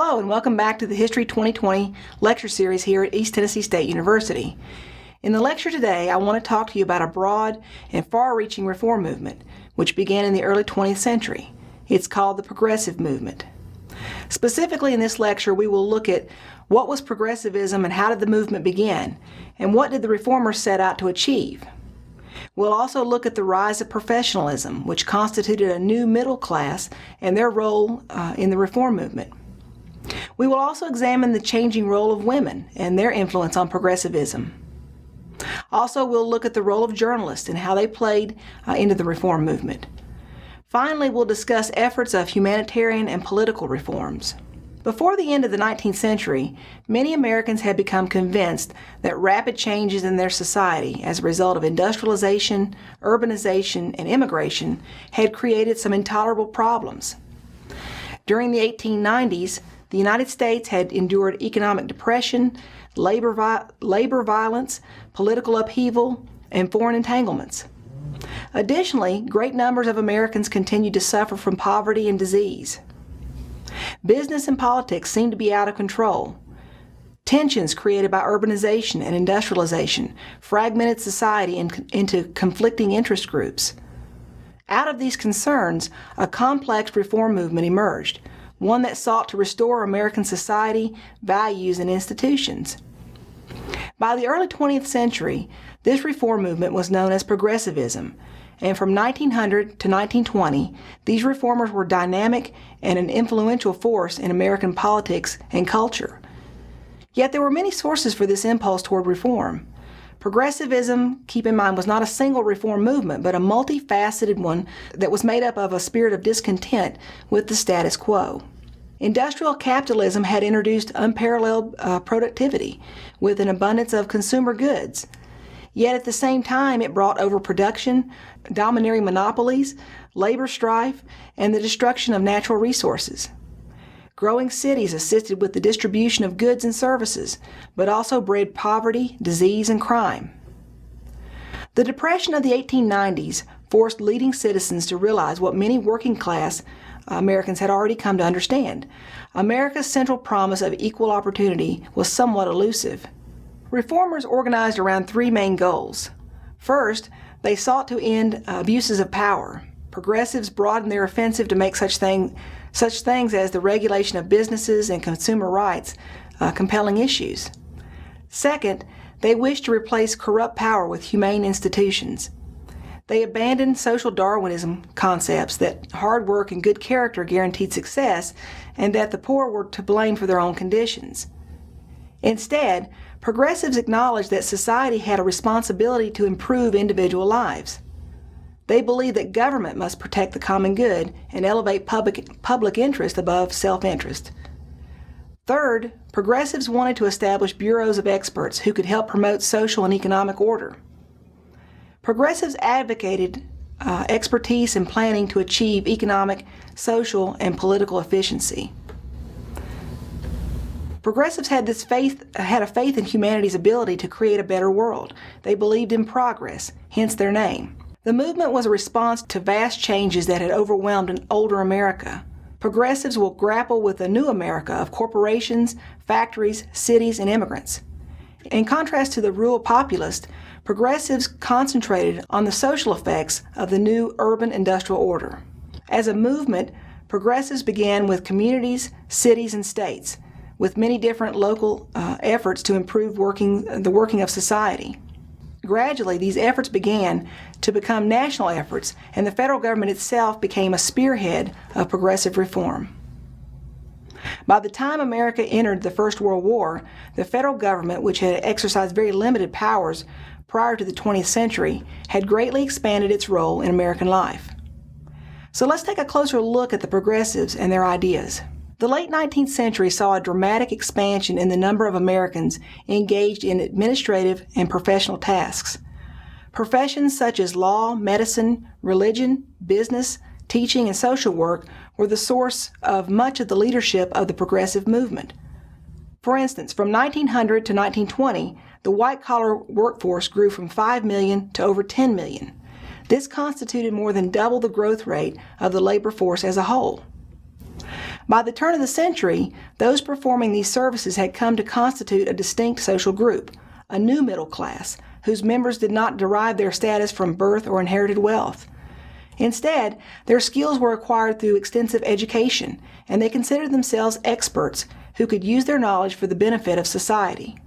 Hello and welcome back to the History 2020 lecture series here at East Tennessee State University. In the lecture today, I want to talk to you about a broad and far-reaching reform movement which began in the early 20th century. It's called the Progressive Movement. Specifically in this lecture, we will look at what was progressivism and how did the movement begin, and what did the reformers set out to achieve. We'll also look at the rise of professionalism, which constituted a new middle class, and their role in the reform movement. We will also examine the changing role of women and their influence on progressivism. Also, we'll look at the role of journalists and how they played into the reform movement. Finally, we'll discuss efforts of humanitarian and political reforms. Before the end of the 19th century, many Americans had become convinced that rapid changes in their society as a result of industrialization, urbanization, and immigration had created some intolerable problems. During the 1890s, the United States had endured economic depression, labor violence, political upheaval, and foreign entanglements. Additionally, great numbers of Americans continued to suffer from poverty and disease. Business and politics seemed to be out of control. Tensions created by urbanization and industrialization fragmented society into conflicting interest groups. Out of these concerns, a complex reform movement emerged, one that sought to restore American society, values, and institutions. By the early 20th century, this reform movement was known as Progressivism, and from 1900 to 1920, these reformers were dynamic and an influential force in American politics and culture. Yet there were many sources for this impulse toward reform. Progressivism, keep in mind, was not a single reform movement, but a multifaceted one that was made up of a spirit of discontent with the status quo. Industrial capitalism had introduced unparalleled productivity with an abundance of consumer goods. Yet at the same time, it brought overproduction, domineering monopolies, labor strife, and the destruction of natural resources. Growing cities assisted with the distribution of goods and services, but also bred poverty, disease, and crime. The Depression of the 1890s forced leading citizens to realize what many working-class Americans had already come to understand. America's central promise of equal opportunity was somewhat elusive. Reformers organized around three main goals. First, they sought to end abuses of power. Progressives broadened their offensive to make such things as the regulation of businesses and consumer rights compelling issues. Second, they wished to replace corrupt power with humane institutions. They abandoned social Darwinism concepts that hard work and good character guaranteed success and that the poor were to blame for their own conditions. Instead, progressives acknowledged that society had a responsibility to improve individual lives. They believed that government must protect the common good and elevate public interest above self-interest. Third, progressives wanted to establish bureaus of experts who could help promote social and economic order. Progressives advocated expertise and planning to achieve economic, social, and political efficiency. Progressives had a faith in humanity's ability to create a better world. They believed in progress, hence their name. The movement was a response to vast changes that had overwhelmed an older America. Progressives will grapple with a new America of corporations, factories, cities, and immigrants. In contrast to the rural populist, progressives concentrated on the social effects of the new urban industrial order. As a movement, progressives began with communities, cities, and states, with many different local efforts to improve the working of society. Gradually, these efforts began to become national efforts, and the federal government itself became a spearhead of progressive reform. By the time America entered the First World War, the federal government, which had exercised very limited powers prior to the 20th century, had greatly expanded its role in American life. So let's take a closer look at the progressives and their ideas. The late 19th century saw a dramatic expansion in the number of Americans engaged in administrative and professional tasks. Professions such as law, medicine, religion, business, teaching, and social work were the source of much of the leadership of the progressive movement. For instance, from 1900 to 1920, the white-collar workforce grew from 5 million to over 10 million. This constituted more than double the growth rate of the labor force as a whole. By the turn of the century, those performing these services had come to constitute a distinct social group, a new middle class, whose members did not derive their status from birth or inherited wealth. Instead, their skills were acquired through extensive education, and they considered themselves experts who could use their knowledge for the benefit of society.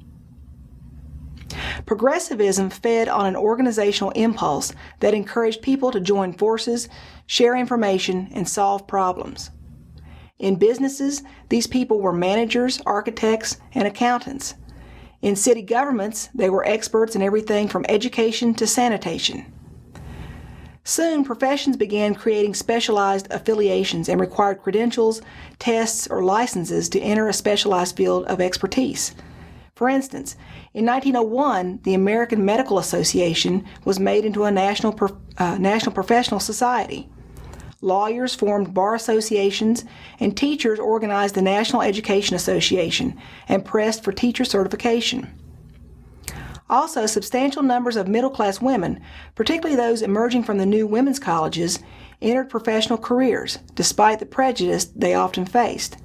Progressivism fed on an organizational impulse that encouraged people to join forces, share information, and solve problems. In businesses, these people were managers, architects, and accountants. In city governments, they were experts in everything from education to sanitation. Soon, professions began creating specialized affiliations and required credentials, tests, or licenses to enter a specialized field of expertise. For instance, in 1901, the American Medical Association was made into a national professional society. Lawyers formed bar associations, and teachers organized the National Education Association and pressed for teacher certification. Also, substantial numbers of middle-class women, particularly those emerging from the new women's colleges, entered professional careers, despite the prejudice they often faced.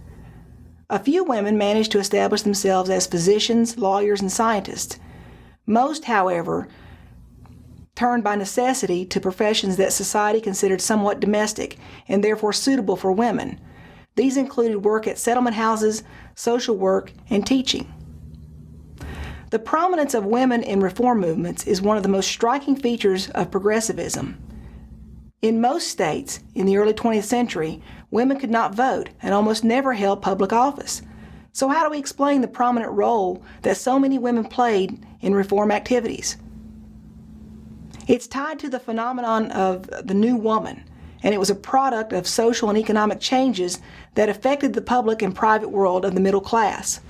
A few women managed to establish themselves as physicians, lawyers, and scientists. Most, however, turned by necessity to professions that society considered somewhat domestic and therefore suitable for women. These included work at settlement houses, social work, and teaching. The prominence of women in reform movements is one of the most striking features of progressivism. In most states, in the early 20th century, women could not vote and almost never held public office. So how do we explain the prominent role that so many women played in reform activities? It's tied to the phenomenon of the new woman, and it was a product of social and economic changes that affected the public and private world of the middle class.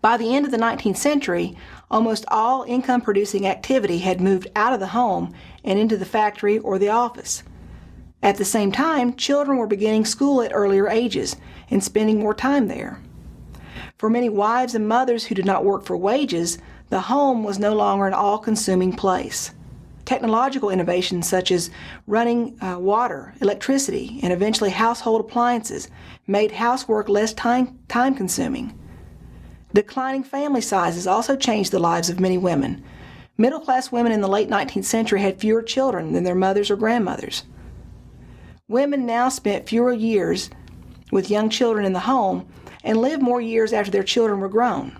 By the end of the 19th century, almost all income-producing activity had moved out of the home and into the factory or the office. At the same time, children were beginning school at earlier ages and spending more time there. For many wives and mothers who did not work for wages, the home was no longer an all-consuming place. Technological innovations such as running water, electricity, and eventually household appliances made housework less time-consuming. Declining family sizes also changed the lives of many women. Middle-class women in the late 19th century had fewer children than their mothers or grandmothers. Women now spent fewer years with young children in the home and lived more years after their children were grown.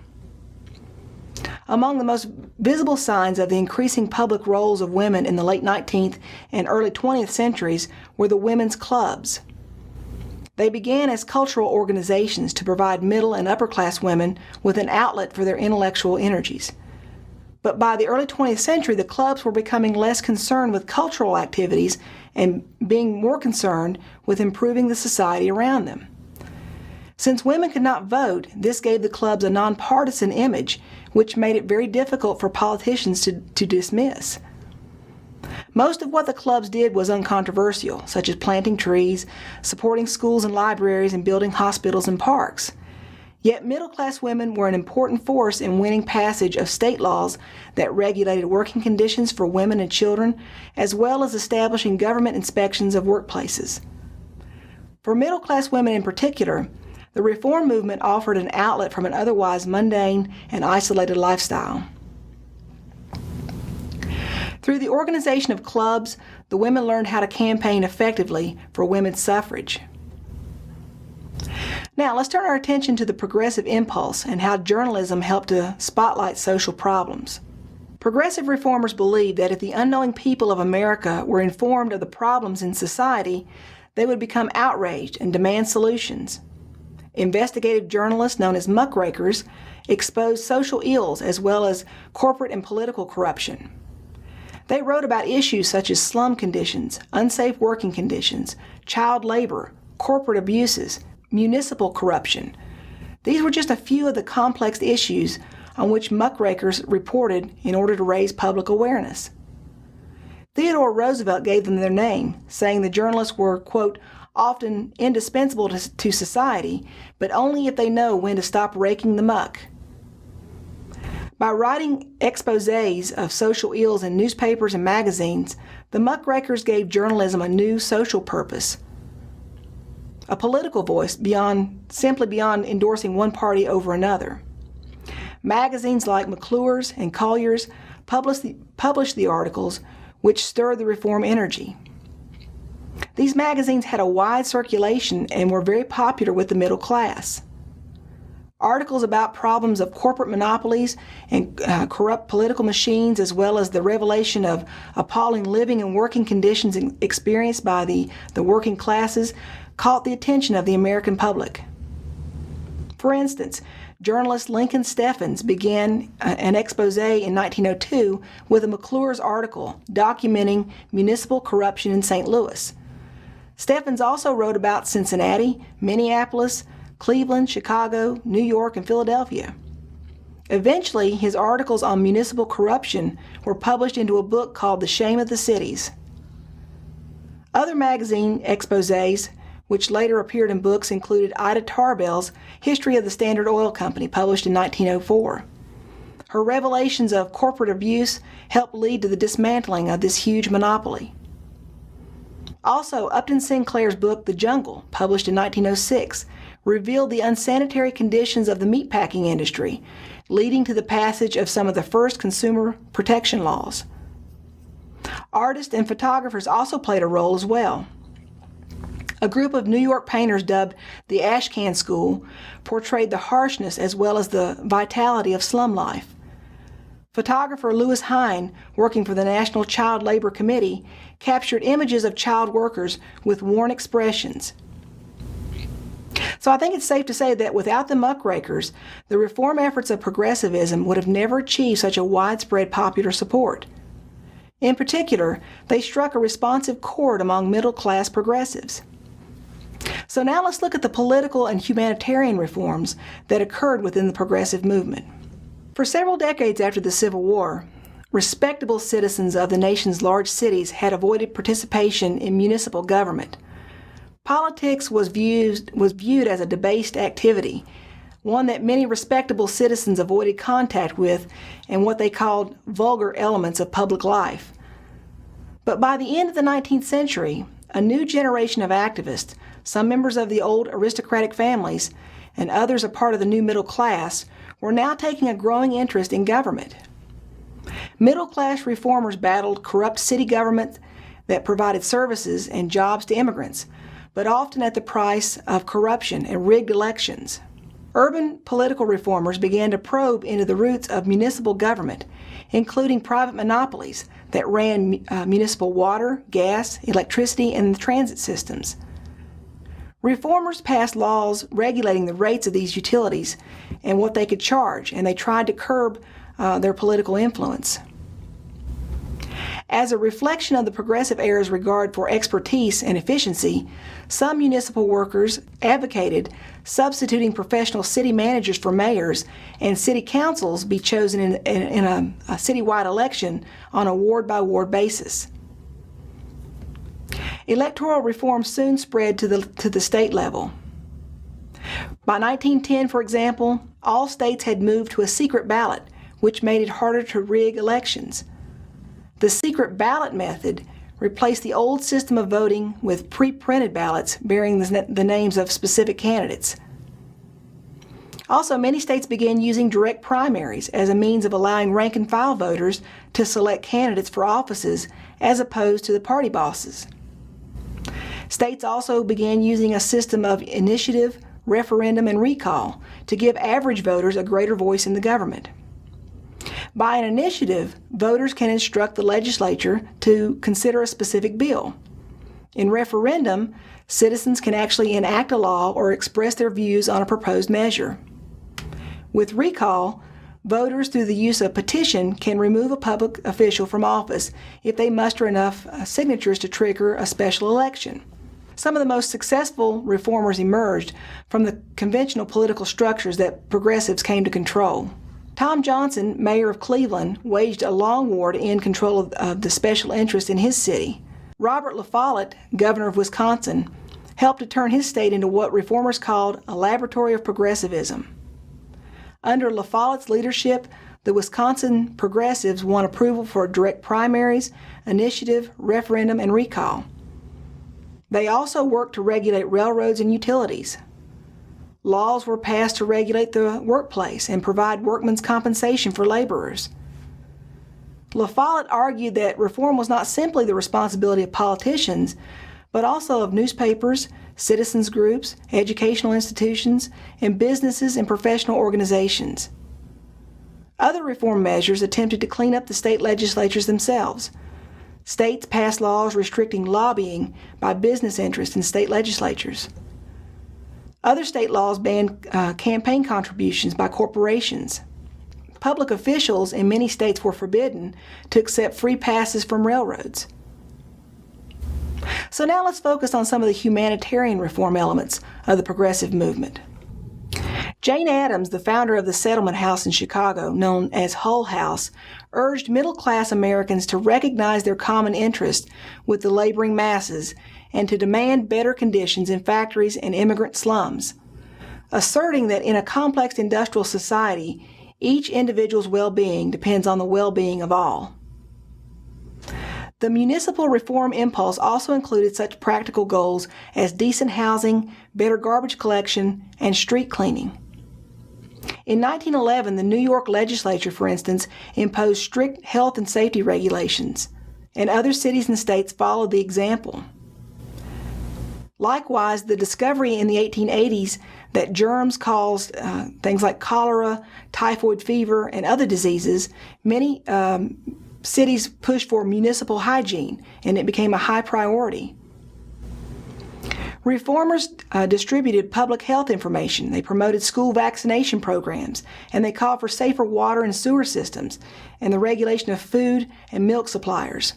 Among the most visible signs of the increasing public roles of women in the late 19th and early 20th centuries were the women's clubs. They began as cultural organizations to provide middle and upper-class women with an outlet for their intellectual energies. But by the early 20th century, the clubs were becoming less concerned with cultural activities and being more concerned with improving the society around them. Since women could not vote, this gave the clubs a nonpartisan image, which made it very difficult for politicians to dismiss. Most of what the clubs did was uncontroversial, such as planting trees, supporting schools and libraries, and building hospitals and parks. Yet middle-class women were an important force in winning passage of state laws that regulated working conditions for women and children, as well as establishing government inspections of workplaces. For middle-class women in particular, the reform movement offered an outlet from an otherwise mundane and isolated lifestyle. Through the organization of clubs, the women learned how to campaign effectively for women's suffrage. Now, let's turn our attention to the progressive impulse and how journalism helped to spotlight social problems. Progressive reformers believed that if the unknowing people of America were informed of the problems in society, they would become outraged and demand solutions. Investigative journalists, known as muckrakers, exposed social ills as well as corporate and political corruption. They wrote about issues such as slum conditions, unsafe working conditions, child labor, corporate abuses, municipal corruption. These were just a few of the complex issues on which muckrakers reported in order to raise public awareness. Theodore Roosevelt gave them their name, saying the journalists were, quote, often indispensable to society, but only if they know when to stop raking the muck. By writing exposés of social ills in newspapers and magazines, the muckrakers gave journalism a new social purpose. a political voice simply beyond endorsing one party over another. Magazines like McClure's and Collier's published the articles which stirred the reform energy. These magazines had a wide circulation and were very popular with the middle class. Articles about problems of corporate monopolies and corrupt political machines, as well as the revelation of appalling living and working conditions experienced by the working classes, caught the attention of the American public. For instance, journalist Lincoln Steffens began an expose in 1902 with a McClure's article documenting municipal corruption in St. Louis. Steffens also wrote about Cincinnati, Minneapolis, Cleveland, Chicago, New York, and Philadelphia. Eventually, his articles on municipal corruption were published into a book called The Shame of the Cities. Other magazine exposés, which later appeared in books, included Ida Tarbell's History of the Standard Oil Company, published in 1904. Her revelations of corporate abuse helped lead to the dismantling of this huge monopoly. Also, Upton Sinclair's book, The Jungle, published in 1906, revealed the unsanitary conditions of the meatpacking industry, leading to the passage of some of the first consumer protection laws. Artists and photographers also played a role as well. A group of New York painters dubbed the Ashcan School portrayed the harshness as well as the vitality of slum life. Photographer Louis Hine, working for the National Child Labor Committee, captured images of child workers with worn expressions. So I think it's safe to say that without the muckrakers, the reform efforts of progressivism would have never achieved such a widespread popular support. In particular, they struck a responsive chord among middle-class progressives. So now let's look at the political and humanitarian reforms that occurred within the progressive movement. For several decades after the Civil War, respectable citizens of the nation's large cities had avoided participation in municipal government. Politics was viewed as a debased activity, one that many respectable citizens avoided contact with and what they called vulgar elements of public life. But by the end of the 19th century, a new generation of activists, some members of the old aristocratic families and others a part of the new middle class, were now taking a growing interest in government. Middle-class reformers battled corrupt city government that provided services and jobs to immigrants, but often at the price of corruption and rigged elections. Urban political reformers began to probe into the roots of municipal government, including private monopolies that ran municipal water, gas, electricity, and transit systems. Reformers passed laws regulating the rates of these utilities and what they could charge, and they tried to curb their political influence. As a reflection of the progressive era's regard for expertise and efficiency, some municipal workers advocated substituting professional city managers for mayors and city councils be chosen in a citywide election on a ward-by-ward basis. Electoral reform soon spread to the state level. By 1910, for example, all states had moved to a secret ballot, which made it harder to rig elections. The secret ballot method replaced the old system of voting with pre-printed ballots bearing the names of specific candidates. Also, many states began using direct primaries as a means of allowing rank-and-file voters to select candidates for offices as opposed to the party bosses. States also began using a system of initiative, referendum, and recall to give average voters a greater voice in the government. By an initiative, voters can instruct the legislature to consider a specific bill. In referendum, citizens can actually enact a law or express their views on a proposed measure. With recall, voters, through the use of petition, can remove a public official from office if they muster enough signatures to trigger a special election. Some of the most successful reformers emerged from the conventional political structures that progressives came to control. Tom Johnson, mayor of Cleveland, waged a long war to end control of the special interest in his city. Robert La Follette, governor of Wisconsin, helped to turn his state into what reformers called a laboratory of progressivism. Under La Follette's leadership, the Wisconsin progressives won approval for direct primaries, initiative, referendum, and recall. They also worked to regulate railroads and utilities. Laws were passed to regulate the workplace and provide workmen's compensation for laborers. La Follette argued that reform was not simply the responsibility of politicians, but also of newspapers, citizens groups, educational institutions, and businesses and professional organizations. Other reform measures attempted to clean up the state legislatures themselves. States passed laws restricting lobbying by business interests in state legislatures. Other state laws banned campaign contributions by corporations. Public officials in many states were forbidden to accept free passes from railroads. So now let's focus on some of the humanitarian reform elements of the progressive movement. Jane Addams, the founder of the settlement house in Chicago, known as Hull House, urged middle-class Americans to recognize their common interest with the laboring masses and to demand better conditions in factories and immigrant slums, asserting that in a complex industrial society, each individual's well-being depends on the well-being of all. The municipal reform impulse also included such practical goals as decent housing, better garbage collection, and street cleaning. In 1911, the New York legislature, for instance, imposed strict health and safety regulations, and other cities and states followed the example. Likewise, the discovery in the 1880s that germs caused things like cholera, typhoid fever, and other diseases, many cities pushed for municipal hygiene, and it became a high priority. Reformers distributed public health information. They promoted school vaccination programs, and they called for safer water and sewer systems and the regulation of food and milk suppliers.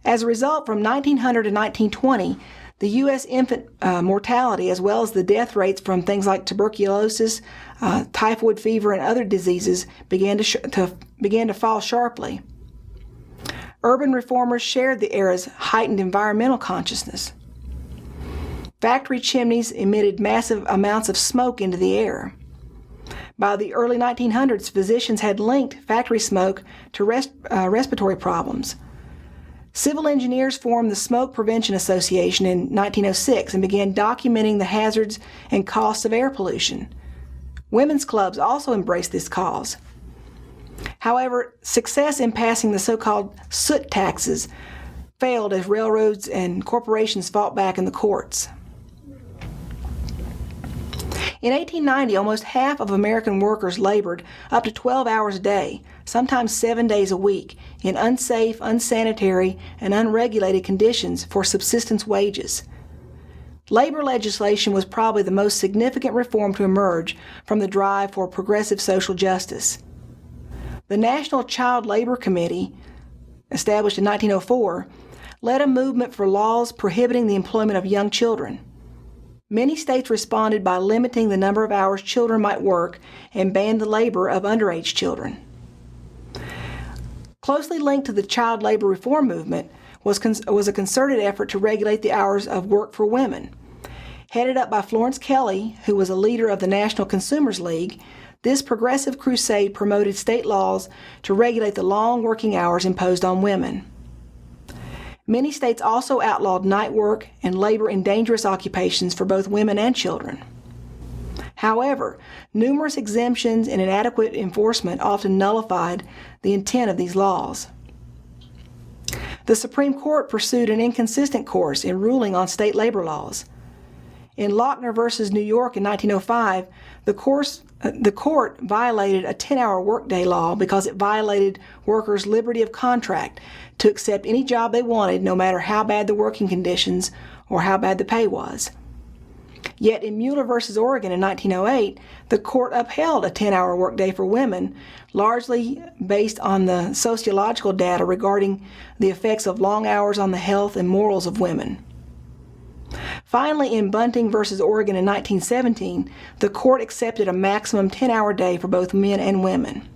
As a result, from 1900 to 1920, the U.S. infant mortality, as well as the death rates from things like tuberculosis, typhoid fever, and other diseases, began to fall sharply. Urban reformers shared the era's heightened environmental consciousness. Factory chimneys emitted massive amounts of smoke into the air. By the early 1900s, physicians had linked factory smoke to respiratory problems. Civil engineers formed the Smoke Prevention Association in 1906 and began documenting the hazards and costs of air pollution. Women's clubs also embraced this cause. However, success in passing the so-called soot taxes failed as railroads and corporations fought back in the courts. In 1890, almost half of American workers labored up to 12 hours a day, sometimes 7 days a week, in unsafe, unsanitary, and unregulated conditions for subsistence wages. Labor legislation was probably the most significant reform to emerge from the drive for progressive social justice. The National Child Labor Committee, established in 1904, led a movement for laws prohibiting the employment of young children. Many states responded by limiting the number of hours children might work and banned the labor of underage children. Closely linked to the child labor reform movement was a concerted effort to regulate the hours of work for women. Headed up by Florence Kelley, who was a leader of the National Consumers League, this progressive crusade promoted state laws to regulate the long working hours imposed on women. Many states also outlawed night work and labor in dangerous occupations for both women and children. However, numerous exemptions and inadequate enforcement often nullified the intent of these laws. The Supreme Court pursued an inconsistent course in ruling on state labor laws. In Lochner v. New York in 1905, the court violated a 10-hour workday law because it violated workers' liberty of contract to accept any job they wanted, no matter how bad the working conditions or how bad the pay was. Yet in Mueller v. Oregon in 1908, the court upheld a 10-hour workday for women, largely based on the sociological data regarding the effects of long hours on the health and morals of women. Finally, in Bunting v. Oregon in 1917, the court accepted a maximum 10-hour day for both men and women.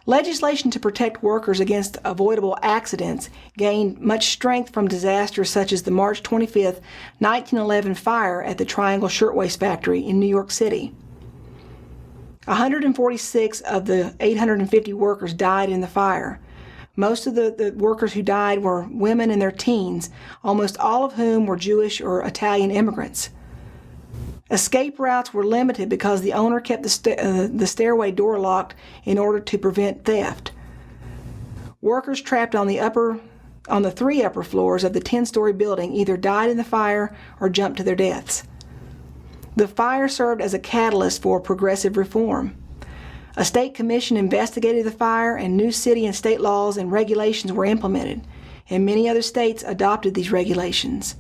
Legislation to protect workers against avoidable accidents gained much strength from disasters such as the March 25, 1911 fire at the Triangle Shirtwaist Factory in New York City. 146 of the 850 workers died in the fire. Most of the workers who died were women in their teens, almost all of whom were Jewish or Italian immigrants. Escape routes were limited because the owner kept the stairway door locked in order to prevent theft. Workers trapped on the 3 upper floors of the 10-story building either died in the fire or jumped to their deaths. The fire served as a catalyst for progressive reform. A state commission investigated the fire, and new city and state laws and regulations were implemented, and many other states adopted these regulations.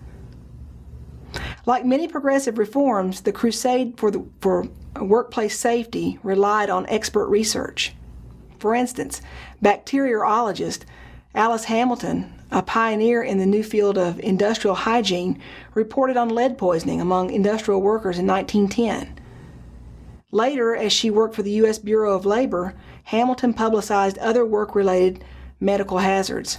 Like many progressive reforms, the crusade for workplace safety relied on expert research. For instance, bacteriologist Alice Hamilton, a pioneer in the new field of industrial hygiene, reported on lead poisoning among industrial workers in 1910. Later, as she worked for the U.S. Bureau of Labor, Hamilton publicized other work-related medical hazards.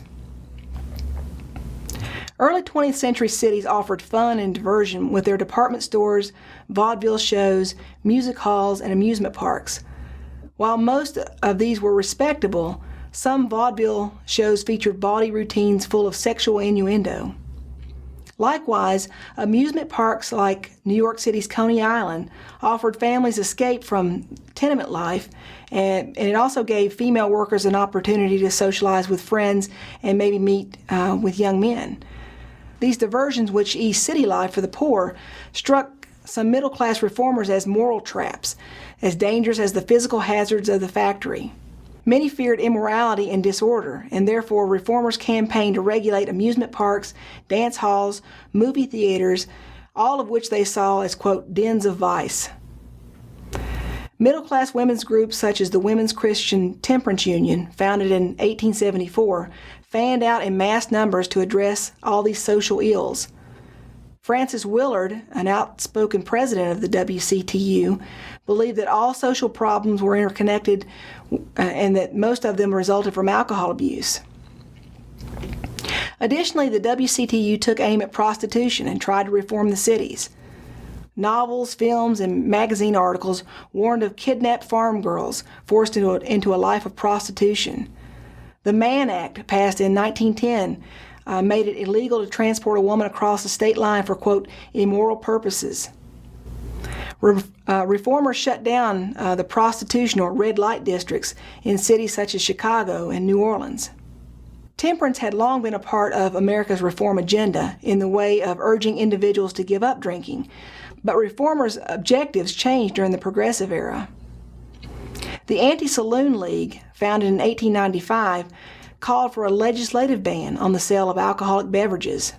Early 20th century cities offered fun and diversion with their department stores, vaudeville shows, music halls, and amusement parks. While most of these were respectable, some vaudeville shows featured bawdy routines full of sexual innuendo. Likewise, amusement parks like New York City's Coney Island offered families escape from tenement life, and it also gave female workers an opportunity to socialize with friends and maybe meet with young men. These diversions, which eased city life for the poor, struck some middle-class reformers as moral traps, as dangerous as the physical hazards of the factory. Many feared immorality and disorder, and therefore reformers campaigned to regulate amusement parks, dance halls, movie theaters, all of which they saw as, quote, dens of vice. Middle-class women's groups such as the Women's Christian Temperance Union, founded in 1874, fanned out in mass numbers to address all these social ills. Frances Willard, an outspoken president of the WCTU, believed that all social problems were interconnected and that most of them resulted from alcohol abuse. Additionally, the WCTU took aim at prostitution and tried to reform the cities. Novels, films, and magazine articles warned of kidnapped farm girls forced into a life of prostitution. The Mann Act, passed in 1910, made it illegal to transport a woman across the state line for, quote, immoral purposes. Reformers shut down the prostitution or red light districts in cities such as Chicago and New Orleans. Temperance had long been a part of America's reform agenda in the way of urging individuals to give up drinking, but reformers' objectives changed during the Progressive era. The Anti-Saloon League, founded in 1895, called for a legislative ban on the sale of alcoholic beverages.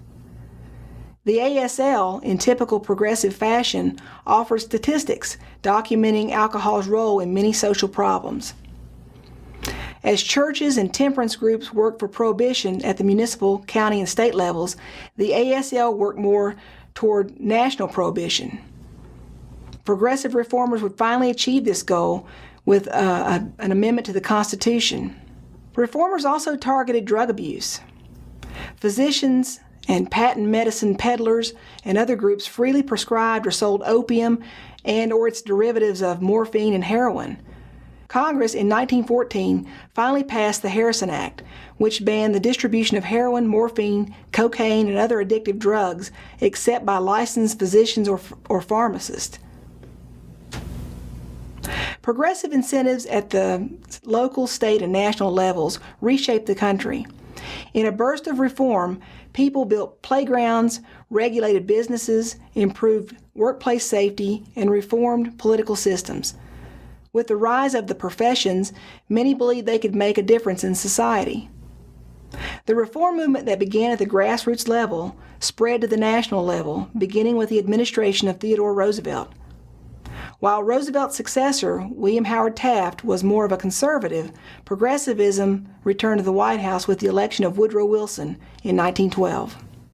The ASL, in typical progressive fashion, offers statistics documenting alcohol's role in many social problems. As churches and temperance groups worked for prohibition at the municipal, county, and state levels, the ASL worked more toward national prohibition. Progressive reformers would finally achieve this goal with an amendment to the Constitution. Reformers also targeted drug abuse. Physicians and patent medicine peddlers and other groups freely prescribed or sold opium and or its derivatives of morphine and heroin. Congress in 1914 finally passed the Harrison Act, which banned the distribution of heroin, morphine, cocaine, and other addictive drugs except by licensed physicians or pharmacists. Progressive incentives at the local, state, and national levels reshaped the country. In a burst of reform, people built playgrounds, regulated businesses, improved workplace safety, and reformed political systems. With the rise of the professions, many believed they could make a difference in society. The reform movement that began at the grassroots level spread to the national level, beginning with the administration of Theodore Roosevelt. While Roosevelt's successor, William Howard Taft, was more of a conservative, progressivism returned to the White House with the election of Woodrow Wilson in 1912.